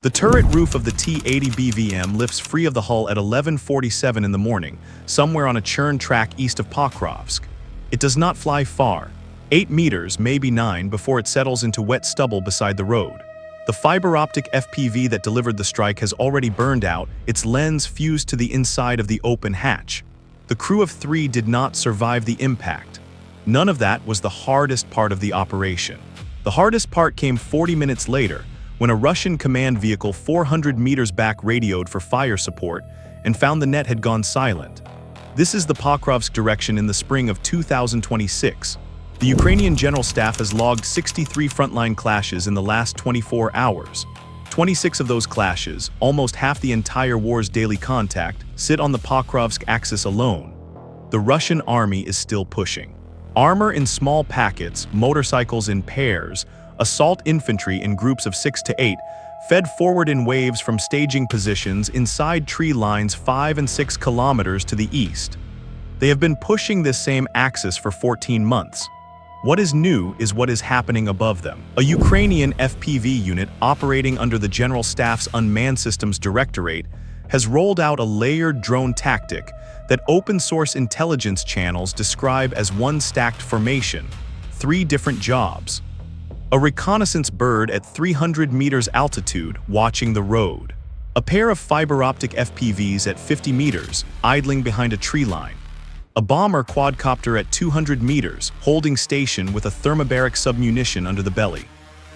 The turret roof of the T-80 BVM lifts free of the hull at 11:47 in the morning, somewhere on a churn track east of Pokrovsk. It does not fly far, 8 meters, maybe 9, before it settles into wet stubble beside the road. The fiber-optic FPV that delivered the strike has already burned out, its lens fused to the inside of the open hatch. The crew of 3 did not survive the impact. None of that was the hardest part of the operation. The hardest part came 40 minutes later, when a Russian command vehicle 400 meters back radioed for fire support and found the net had gone silent. This is the Pokrovsk direction in the spring of 2026. The Ukrainian General Staff has logged 63 frontline clashes in the last 24 hours. 26 of those clashes, almost half the entire war's daily contact, sit on the Pokrovsk axis alone. The Russian army is still pushing. Armor in small packets, motorcycles in pairs, assault infantry in groups of 6 to 8, fed forward in waves from staging positions inside tree lines 5 and 6 kilometers to the east. They have been pushing this same axis for 14 months. What is new is what is happening above them. A Ukrainian FPV unit operating under the General Staff's Unmanned Systems Directorate has rolled out a layered drone tactic that open-source intelligence channels describe as one stacked formation, 3 different jobs. A reconnaissance bird at 300 meters altitude watching the road. A pair of fiber-optic FPVs at 50 meters idling behind a tree line. A bomber quadcopter at 200 meters holding station with a thermobaric submunition under the belly.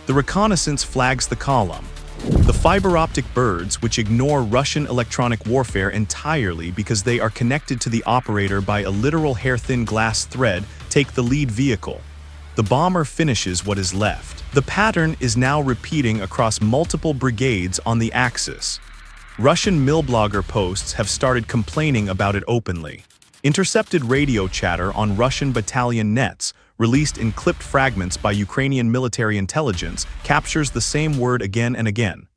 The reconnaissance flags the column. The fiber-optic birds, which ignore Russian electronic warfare entirely because they are connected to the operator by a literal hair-thin glass thread, take the lead vehicle. The bomber finishes what is left. The pattern is now repeating across multiple brigades on the axis. Russian millblogger posts have started complaining about it openly. Intercepted radio chatter on Russian battalion nets, released in clipped fragments by Ukrainian military intelligence, captures the same word again and again.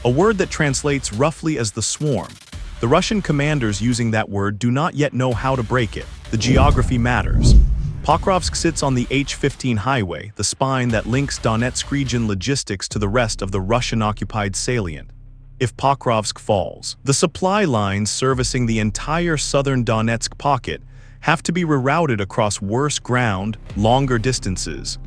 A word that translates roughly as the swarm. The Russian commanders using that word do not yet know how to break it. The geography matters. Pokrovsk sits on the H-15 highway, the spine that links Donetsk region logistics to the rest of the Russian-occupied salient. If Pokrovsk falls, the supply lines servicing the entire southern Donetsk pocket have to be rerouted across worse ground, longer distances,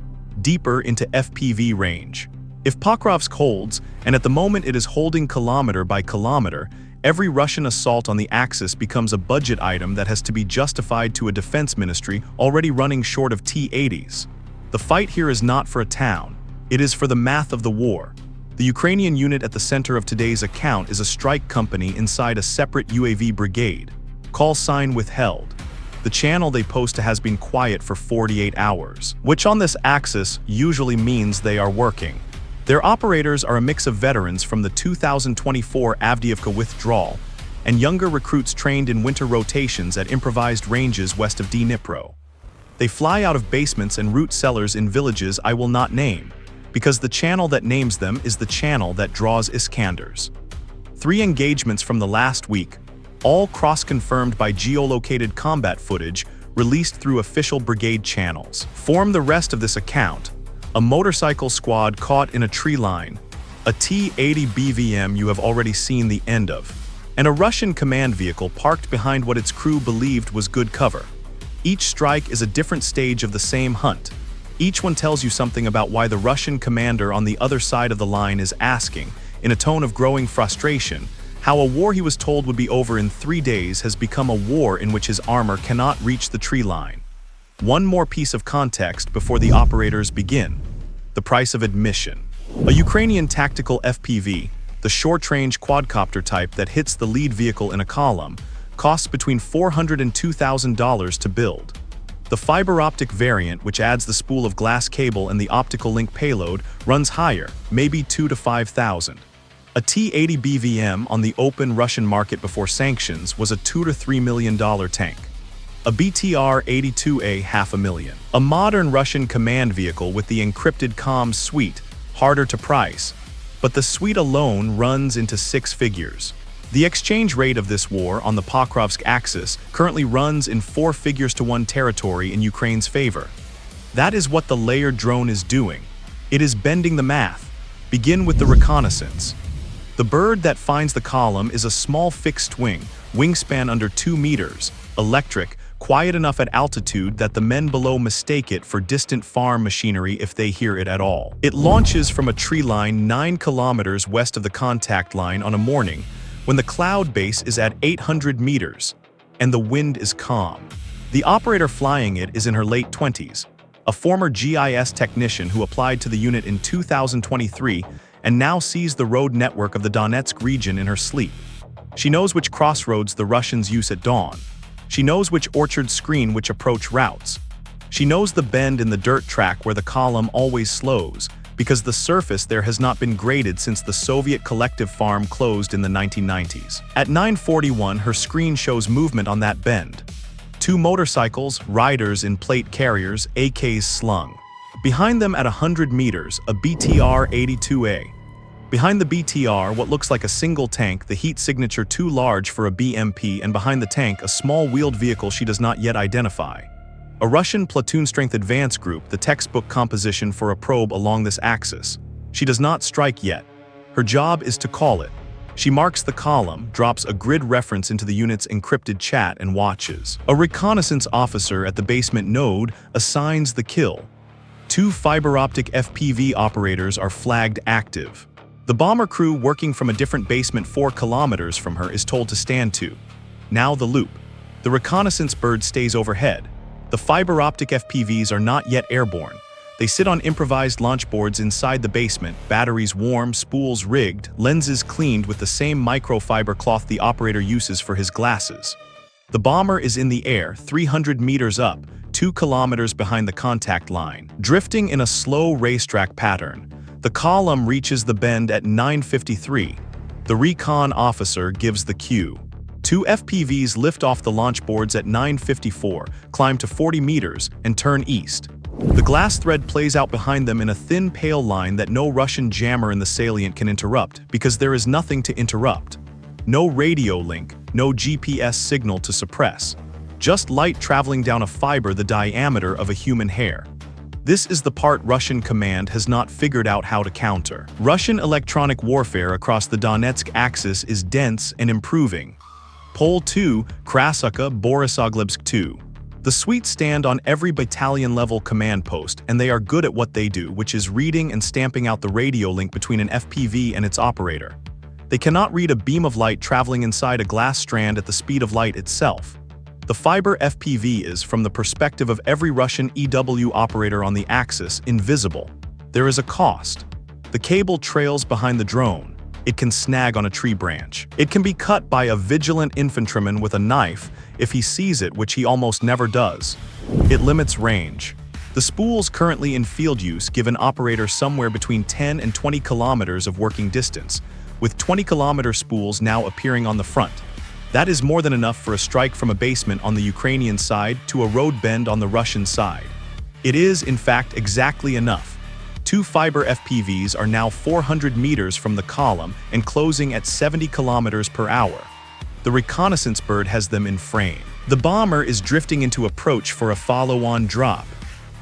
deeper into FPV range. If Pokrovsk holds, and at the moment it is holding kilometer by kilometer, every Russian assault on the axis becomes a budget item that has to be justified to a defense ministry already running short of T-80s. The fight here is not for a town. It is for the math of the war. The Ukrainian unit at the center of today's account is a strike company inside a separate UAV brigade. Call sign withheld. The channel they post to has been quiet for 48 hours, which on this axis usually means they are working. Their operators are a mix of veterans from the 2024 Avdiivka withdrawal and younger recruits trained in winter rotations at improvised ranges west of Dnipro. They fly out of basements and root cellars in villages I will not name, because the channel that names them is the channel that draws Iskanders. 3 engagements from the last week, all cross-confirmed by geolocated combat footage released through official brigade channels, form the rest of this account. A motorcycle squad caught in a tree line, a T-80 BVM you have already seen the end of, and a Russian command vehicle parked behind what its crew believed was good cover. Each strike is a different stage of the same hunt. Each one tells you something about why the Russian commander on the other side of the line is asking, in a tone of growing frustration, how a war he was told would be over in 3 days has become a war in which his armor cannot reach the tree line. One more piece of context before the operators begin. The price of admission. A Ukrainian tactical FPV, the short-range quadcopter type that hits the lead vehicle in a column, costs between $400 and $2,000 to build. The fiber-optic variant, which adds the spool of glass cable and the optical link payload, runs higher, maybe $2,000 to $5,000. A T-80 BVM on the open Russian market before sanctions was a $2 to $3 million tank. A BTR-82A $500,000. A modern Russian command vehicle with the encrypted comms suite, harder to price, but the suite alone runs into 6 figures. The exchange rate of this war on the Pokrovsk axis currently runs in 4 figures to 1 territory in Ukraine's favor. That is what the layered drone is doing. It is bending the math. Begin with the reconnaissance. The bird that finds the column is a small fixed-wing, wingspan under 2 meters, electric, quiet enough at altitude that the men below mistake it for distant farm machinery if they hear it at all. It launches from a tree line 9 kilometers west of the contact line on a morning when the cloud base is at 800 meters and the wind is calm. The operator flying it is in her late 20s, a former GIS technician who applied to the unit in 2023 and now sees the road network of the Donetsk region in her sleep. She knows which crossroads the Russians use at dawn. She knows which orchard screen which approach routes. She knows the bend in the dirt track where the column always slows, because the surface there has not been graded since the Soviet collective farm closed in the 1990s. At 9:41, her screen shows movement on that bend. 2 motorcycles, riders in plate carriers, AKs slung. Behind them at 100 meters, a BTR-82A. Behind the BTR, what looks like a single tank, the heat signature too large for a BMP, and behind the tank, a small wheeled vehicle she does not yet identify. A Russian platoon-strength advance group, the textbook composition for a probe along this axis. She does not strike yet. Her job is to call it. She marks the column, drops a grid reference into the unit's encrypted chat, and watches. A reconnaissance officer at the basement node assigns the kill. 2 fiber-optic FPV operators are flagged active. The bomber crew working from a different basement 4 kilometers from her is told to stand to. Now the loop. The reconnaissance bird stays overhead. The fiber-optic FPVs are not yet airborne. They sit on improvised launch boards inside the basement, batteries warm, spools rigged, lenses cleaned with the same microfiber cloth the operator uses for his glasses. The bomber is in the air, 300 meters up, 2 kilometers behind the contact line, drifting in a slow racetrack pattern. The column reaches the bend at 9:53. The recon officer gives the cue. 2 FPVs lift off the launch boards at 9:54, climb to 40 meters, and turn east. The glass thread plays out behind them in a thin pale line that no Russian jammer in the salient can interrupt, because there is nothing to interrupt. No radio link, no GPS signal to suppress. Just light traveling down a fiber the diameter of a human hair. This is the part Russian command has not figured out how to counter. Russian electronic warfare across the Donetsk axis is dense and improving. Pole 2, Krasuka, Borisoglebsk 2. The Swedes stand on every battalion-level command post, and they are good at what they do, which is reading and stamping out the radio link between an FPV and its operator. They cannot read a beam of light traveling inside a glass strand at the speed of light itself. The fiber FPV is, from the perspective of every Russian EW operator on the axis, invisible. There is a cost. The cable trails behind the drone. It can snag on a tree branch. It can be cut by a vigilant infantryman with a knife if he sees it, which he almost never does. It limits range. The spools currently in field use give an operator somewhere between 10 and 20 kilometers of working distance, with 20-kilometer spools now appearing on the front. That is more than enough for a strike from a basement on the Ukrainian side to a road bend on the Russian side. It is, in fact, exactly enough. 2 fiber FPVs are now 400 meters from the column and closing at 70 kilometers per hour. The reconnaissance bird has them in frame. The bomber is drifting into approach for a follow-on drop.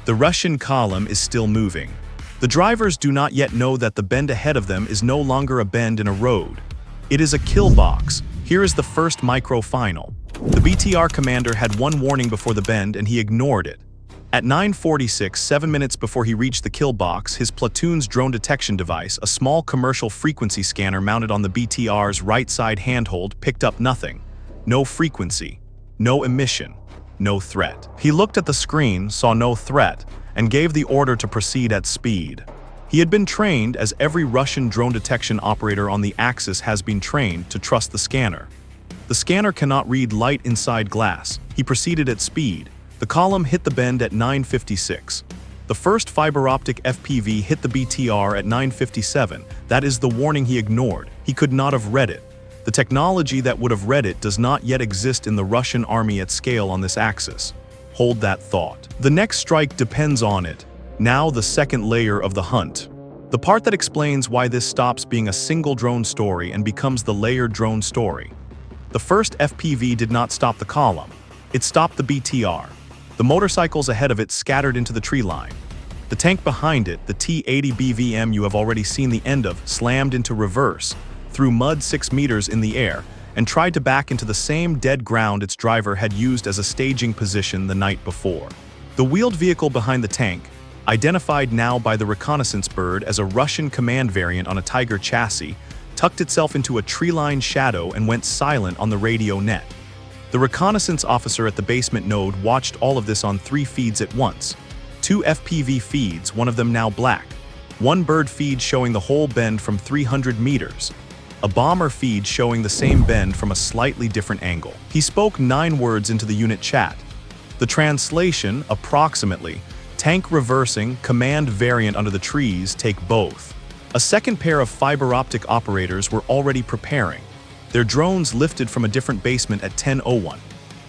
The Russian column is still moving. The drivers do not yet know that the bend ahead of them is no longer a bend in a road. It is a kill box. Here is the first micro-final. The BTR commander had one warning before the bend and he ignored it. At 9:46, 7 minutes before he reached the kill box, his platoon's drone detection device, a small commercial frequency scanner mounted on the BTR's right side handhold, picked up nothing. No frequency, no emission, no threat. He looked at the screen, saw no threat, and gave the order to proceed at speed. He had been trained, as every Russian drone detection operator on the Axis has been trained, to trust the scanner. The scanner cannot read light inside glass. He proceeded at speed. The column hit the bend at 9:56. The first fiber-optic FPV hit the BTR at 9:57. That is the warning he ignored. He could not have read it. The technology that would have read it does not yet exist in the Russian army at scale on this axis. Hold that thought. The next strike depends on it. Now the second layer of the hunt. The part that explains why this stops being a single drone story and becomes the layered drone story. The first FPV did not stop the column. It stopped the BTR. The motorcycles ahead of it scattered into the tree line. The tank behind it, the T-80 BVM you have already seen the end of, slammed into reverse. through mud 6 meters in the air, and tried to back into the same dead ground its driver had used as a staging position the night before. The wheeled vehicle behind the tank, identified now by the reconnaissance bird as a Russian command variant on a Tiger chassis, tucked itself into a tree-lined shadow and went silent on the radio net. The reconnaissance officer at the basement node watched all of this on 3 feeds at once. 2 FPV feeds, one of them now black. 1 bird feed showing the whole bend from 300 meters. A bomber feed showing the same bend from a slightly different angle. He spoke 9 words into the unit chat. The translation, approximately, tank reversing, command variant under the trees, take both. A second pair of fiber-optic operators were already preparing. Their drones lifted from a different basement at 10:01.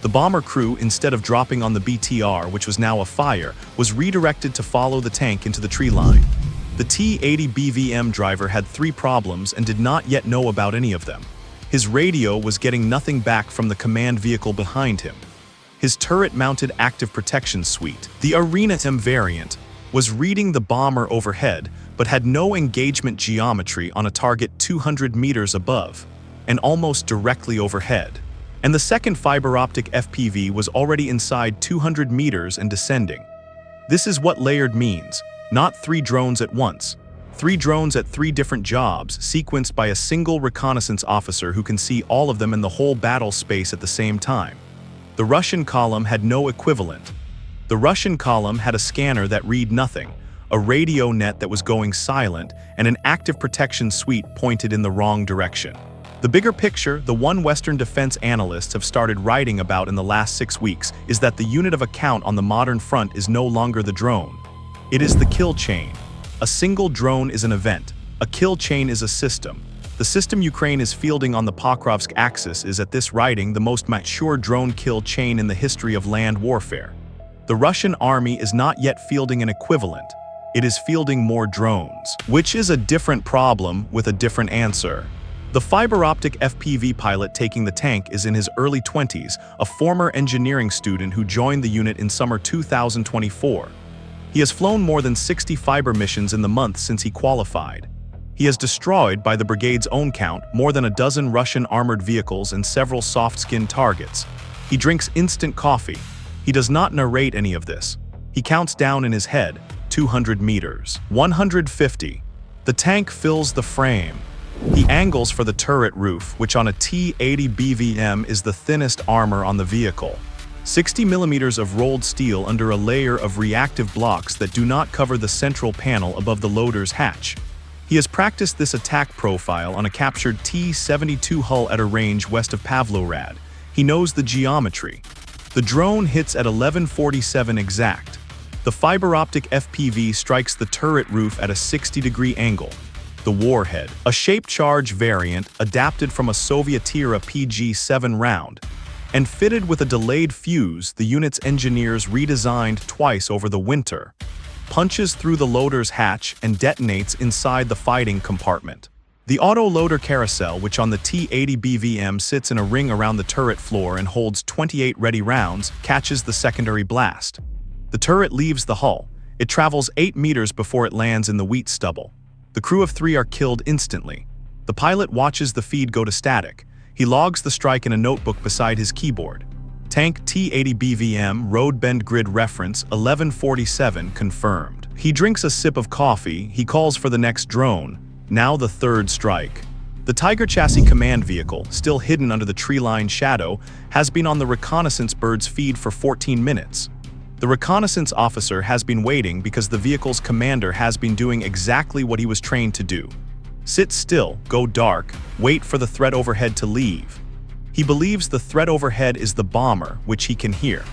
The bomber crew, instead of dropping on the BTR, which was now afire, was redirected to follow the tank into the tree line. The T-80 BVM driver had 3 problems and did not yet know about any of them. His radio was getting nothing back from the command vehicle behind him. His turret-mounted active protection suite, the Reconnaissance variant, was reading the bomber overhead but had no engagement geometry on a target 200 meters above and almost directly overhead. And the second fiber-optic FPV was already inside 200 meters and descending. This is what layered means. Not 3 drones at once. 3 drones at 3 different jobs, sequenced by a single reconnaissance officer who can see all of them in the whole battle space at the same time. The Russian column had no equivalent. The Russian column had a scanner that read nothing, a radio net that was going silent, and an active protection suite pointed in the wrong direction. The bigger picture, the one Western defense analysts have started writing about in the last 6 weeks, is that the unit of account on the modern front is no longer the drone. It is the kill chain. A single drone is an event. A kill chain is a system. The system Ukraine is fielding on the Pokrovsk axis is at this writing the most mature drone kill chain in the history of land warfare. The Russian army is not yet fielding an equivalent. It is fielding more drones, which is a different problem with a different answer. The fiber-optic FPV pilot taking the tank is in his early 20s, a former engineering student who joined the unit in summer 2024. He has flown more than 60 fiber missions in the month since he qualified. He has destroyed, by the brigade's own count, more than a dozen Russian armored vehicles and several soft-skinned targets. He drinks instant coffee. He does not narrate any of this. He counts down in his head, 200 meters, 150. The tank fills the frame. He angles for the turret roof, which on a T-80 BVM is the thinnest armor on the vehicle. 60 millimeters of rolled steel under a layer of reactive blocks that do not cover the central panel above the loader's hatch. He has practiced this attack profile on a captured T-72 hull at a range west of Pavlograd. He knows the geometry. The drone hits at 11:47 exact. The fiber-optic FPV strikes the turret roof at a 60-degree angle. The Warhead, a shaped charge variant adapted from a Soviet-era PG-7 round, and fitted with a delayed fuse the unit's engineers redesigned twice over the winter, punches through the loader's hatch and detonates inside the fighting compartment. The auto-loader carousel, which on the T-80 BVM sits in a ring around the turret floor and holds 28 ready rounds, catches the secondary blast. The turret leaves the hull. It travels 8 meters before it lands in the wheat stubble. The crew of 3 are killed instantly. The pilot watches the feed go to static. He logs the strike in a notebook beside his keyboard. Tank T-80 BVM, road bend grid reference, 1147, confirmed. He drinks a sip of coffee. He calls for the next drone, now the 3rd strike. The Tiger chassis command vehicle, still hidden under the tree-line shadow, has been on the reconnaissance bird's feed for 14 minutes. The reconnaissance officer has been waiting because the vehicle's commander has been doing exactly what he was trained to do. Sit still, go dark, wait for the threat overhead to leave. He believes the threat overhead is the bomber, which he can hear.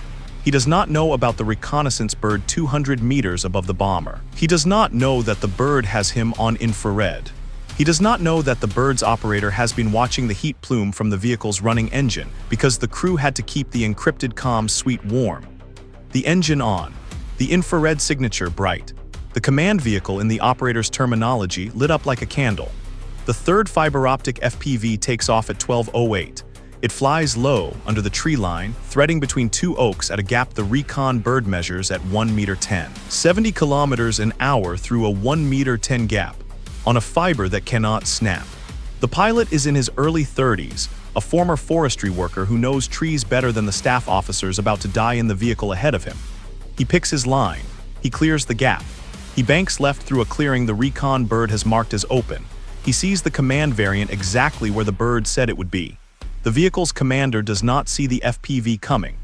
He does not know about the reconnaissance bird 200 meters above the bomber. He does not know that the bird has him on infrared. He does not know that the bird's operator has been watching the heat plume from the vehicle's running engine because the crew had to keep the encrypted comms suite warm. The engine on. The infrared signature bright. The command vehicle, in the operator's terminology, lit up like a candle. The 3rd fiber-optic FPV takes off at 12:08. It flies low, under the tree line, threading between 2 oaks at a gap the Recon bird measures at 1 meter 10. 70 kilometers an hour through a 1 meter 10 gap, on a fiber that cannot snap. The pilot is in his early 30s, a former forestry worker who knows trees better than the staff officers about to die in the vehicle ahead of him. He picks his line. He clears the gap. He banks left through a clearing the recon bird has marked as open. He sees the command variant exactly where the bird said it would be. The vehicle's commander does not see the FPV coming.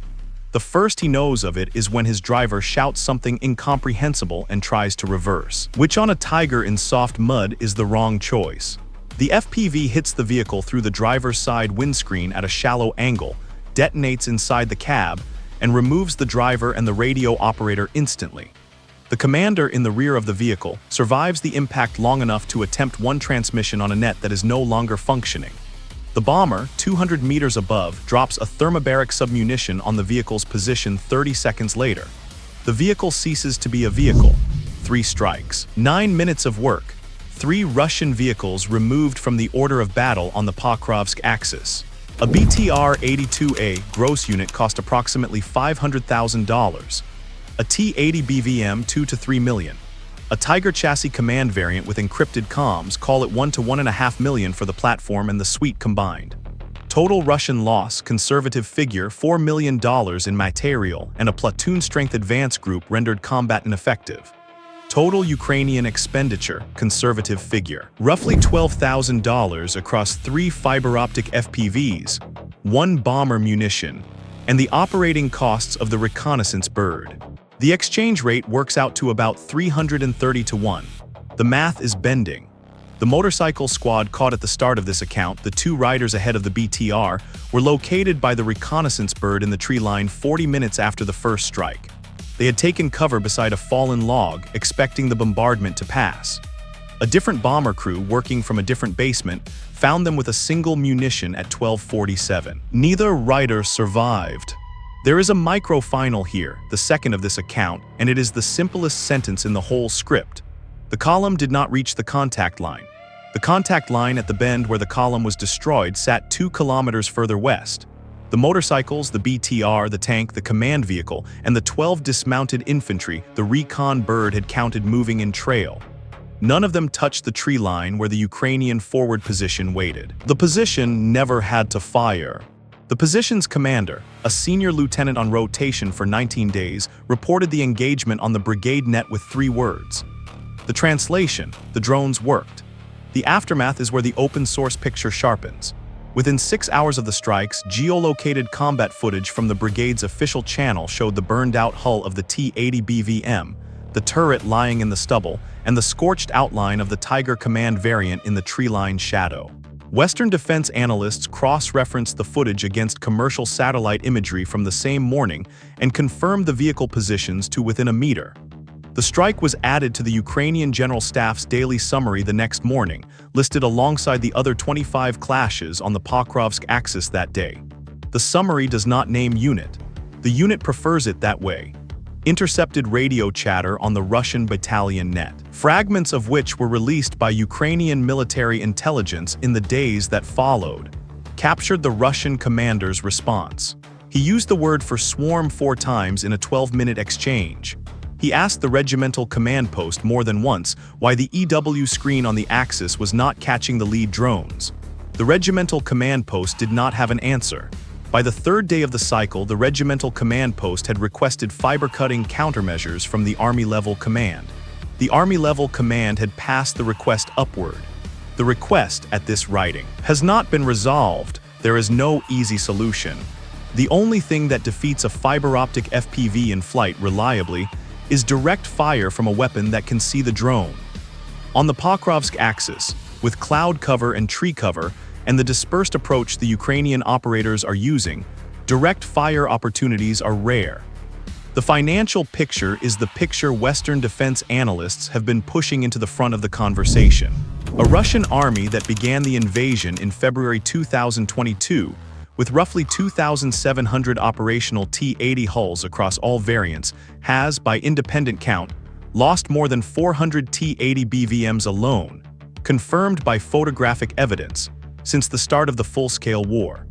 The first he knows of it is when his driver shouts something incomprehensible and tries to reverse, which on a Tiger in soft mud is the wrong choice. The FPV hits the vehicle through the driver's side windscreen at a shallow angle, detonates inside the cab, and removes the driver and the radio operator instantly. The commander in the rear of the vehicle survives the impact long enough to attempt one transmission on a net that is no longer functioning. The bomber, 200 meters above, drops a thermobaric submunition on the vehicle's position 30 seconds later. The vehicle ceases to be a vehicle. 3 strikes. 9 minutes of work. 3 Russian vehicles removed from the order of battle on the Pokrovsk axis. A BTR-82A gross unit cost approximately $500,000. A T-80 BVM 2 to 3 million. A Tiger chassis command variant with encrypted comms call it 1 to 1.5 million for the platform and the suite combined. Total Russian loss, conservative figure, $4 million in material and a platoon-strength advance group rendered combat ineffective. Total Ukrainian expenditure, conservative figure, roughly $12,000 across 3 fiber-optic FPVs, 1 bomber munition, and the operating costs of the Reconnaissance bird. The exchange rate works out to about 330 to 1. The math is bending. The motorcycle squad caught at the start of this account, the 2 riders ahead of the BTR, were located by the Reconnaissance bird in the tree line 40 minutes after the first strike. They had taken cover beside a fallen log, expecting the bombardment to pass. A different bomber crew, working from a different basement, found them with a single munition at 12:47. Neither rider survived. There is a micro-final here, the second of this account, and it is the simplest sentence in the whole script. The column did not reach the contact line. The contact line at the bend where the column was destroyed sat 2 kilometers further west. The motorcycles, the BTR, the tank, the command vehicle, and the 12 dismounted infantry the recon bird had counted moving in trail. None of them touched the tree line where the Ukrainian forward position waited. The position never had to fire. The position's commander, a senior lieutenant on rotation for 19 days, reported the engagement on the brigade net with 3 words. The translation: the drones worked. The aftermath is where the open-source picture sharpens. Within 6 hours of the strikes, geolocated combat footage from the brigade's official channel showed the burned-out hull of the T-80 BVM, the turret lying in the stubble, and the scorched outline of the Tiger command variant in the tree-line shadow. Western defense analysts cross-referenced the footage against commercial satellite imagery from the same morning and confirmed the vehicle positions to within a meter. The strike was added to the Ukrainian General Staff's daily summary the next morning, listed alongside the other 25 clashes on the Pokrovsk axis that day. The summary does not name unit. The unit prefers it that way. Intercepted radio chatter on the Russian battalion net, fragments of which were released by Ukrainian military intelligence in the days that followed, captured the Russian commander's response. He used the word for swarm 4 times in a 12-minute exchange. He asked the regimental command post more than once why the EW screen on the axis was not catching the lead drones. The regimental command post did not have an answer. By the 3rd day of the cycle, the regimental command post had requested fiber-cutting countermeasures from the Army-level command. The Army-level command had passed the request upward. The request, at this writing, has not been resolved. There is no easy solution. The only thing that defeats a fiber-optic FPV in flight reliably is direct fire from a weapon that can see the drone. On the Pokrovsk axis, with cloud cover and tree cover, and the dispersed approach the Ukrainian operators are using, direct fire opportunities are rare. The financial picture is the picture Western defense analysts have been pushing into the front of the conversation. A Russian army that began the invasion in February 2022, with roughly 2,700 operational T-80 hulls across all variants, has, by independent count, lost more than 400 T-80 BVMs alone, confirmed by photographic evidence, since the start of the full-scale war.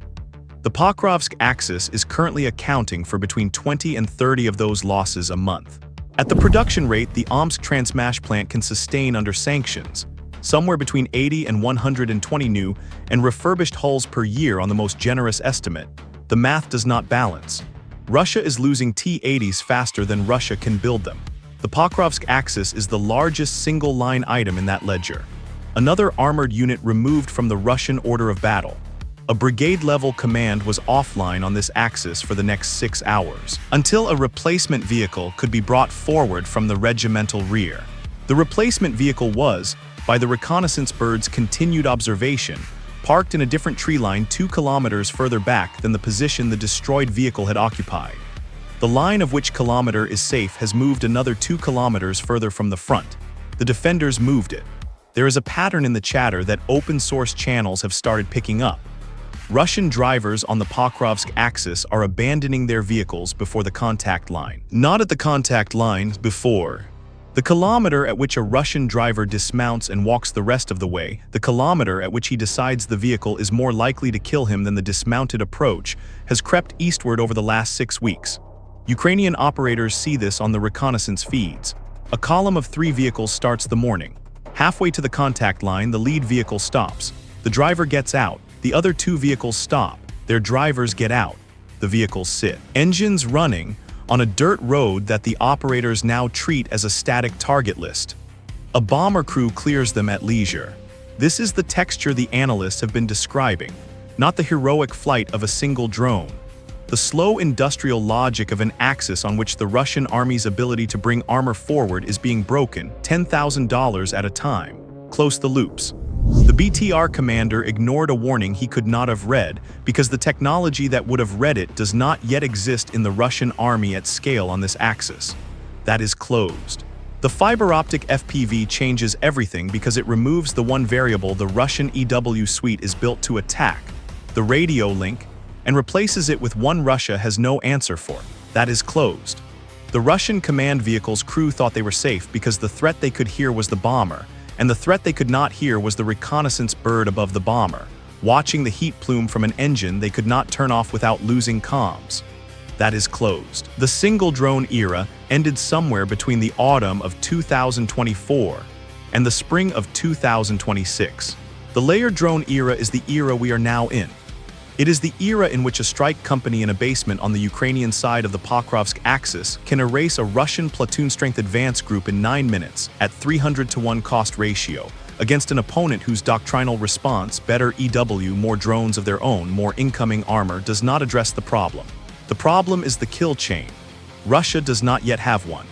The Pokrovsk axis is currently accounting for between 20 and 30 of those losses a month. At the production rate the Omsk Transmash plant can sustain under sanctions, somewhere between 80 and 120 new and refurbished hulls per year on the most generous estimate. The math does not balance. Russia is losing T-80s faster than Russia can build them. The Pokrovsk Axis is the largest single-line item in that ledger. Another armored unit removed from the Russian order of battle. A brigade-level command was offline on this axis for the next 6 hours, until a replacement vehicle could be brought forward from the regimental rear. The replacement vehicle was, by the reconnaissance bird's continued observation, parked in a different tree line 2 kilometers further back than the position the destroyed vehicle had occupied. The line of which kilometer is safe has moved another 2 kilometers further from the front. The defenders moved it. There is a pattern in the chatter that open-source channels have started picking up. Russian drivers on the Pokrovsk axis are abandoning their vehicles before the contact line. Not at the contact line, before. The kilometer at which a Russian driver dismounts and walks the rest of the way, the kilometer at which he decides the vehicle is more likely to kill him than the dismounted approach, has crept eastward over the last 6 weeks. Ukrainian operators see this on the reconnaissance feeds. A column of 3 vehicles starts the morning. Halfway to the contact line, the lead vehicle stops. The driver gets out. The other 2 vehicles stop. Their drivers get out. The vehicles sit. Engines running on a dirt road that the operators now treat as a static target list. A bomber crew clears them at leisure. This is the texture the analysts have been describing, not the heroic flight of a single drone. The slow industrial logic of an axis on which the Russian army's ability to bring armor forward is being broken, $10,000 at a time. Close the loops. The BTR commander ignored a warning he could not have read because the technology that would have read it does not yet exist in the Russian army at scale on this axis. That is closed. The fiber-optic FPV changes everything because it removes the one variable the Russian EW suite is built to attack, the radio link, and replaces it with one Russia has no answer for. That is closed. The Russian command vehicle's crew thought they were safe because the threat they could hear was the bomber, and the threat they could not hear was the reconnaissance bird above the bomber, watching the heat plume from an engine they could not turn off without losing comms. That is closed. The single drone era ended somewhere between the autumn of 2024 and the spring of 2026. The layered drone era is the era we are now in. It is the era in which a strike company in a basement on the Ukrainian side of the Pokrovsk axis can erase a Russian platoon-strength advance group in 9 minutes at 300-to-1 cost ratio against an opponent whose doctrinal response, better EW, more drones of their own, more incoming armor, does not address the problem. The problem is the kill chain. Russia does not yet have one.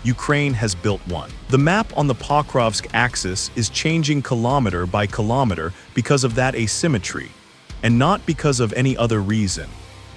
Ukraine has built one. The map on the Pokrovsk axis is changing kilometer by kilometer because of that asymmetry, and not because of any other reason.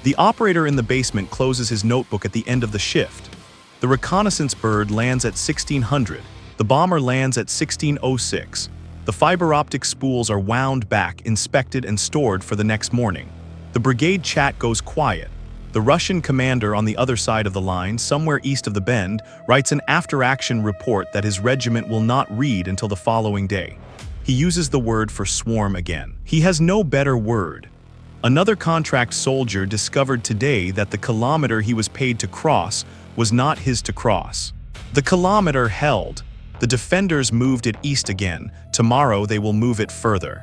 The operator in the basement closes his notebook at the end of the shift. The reconnaissance bird lands at 1600. The bomber lands at 1606. The fiber-optic spools are wound back, inspected, and stored for the next morning. The brigade chat goes quiet. The Russian commander on the other side of the line, somewhere east of the bend, writes an after-action report that his regiment will not read until the following day. He uses the word for swarm again. He has no better word. Another contract soldier discovered today that the kilometer he was paid to cross was not his to cross. The kilometer held. The defenders moved it east again. Tomorrow they will move it further.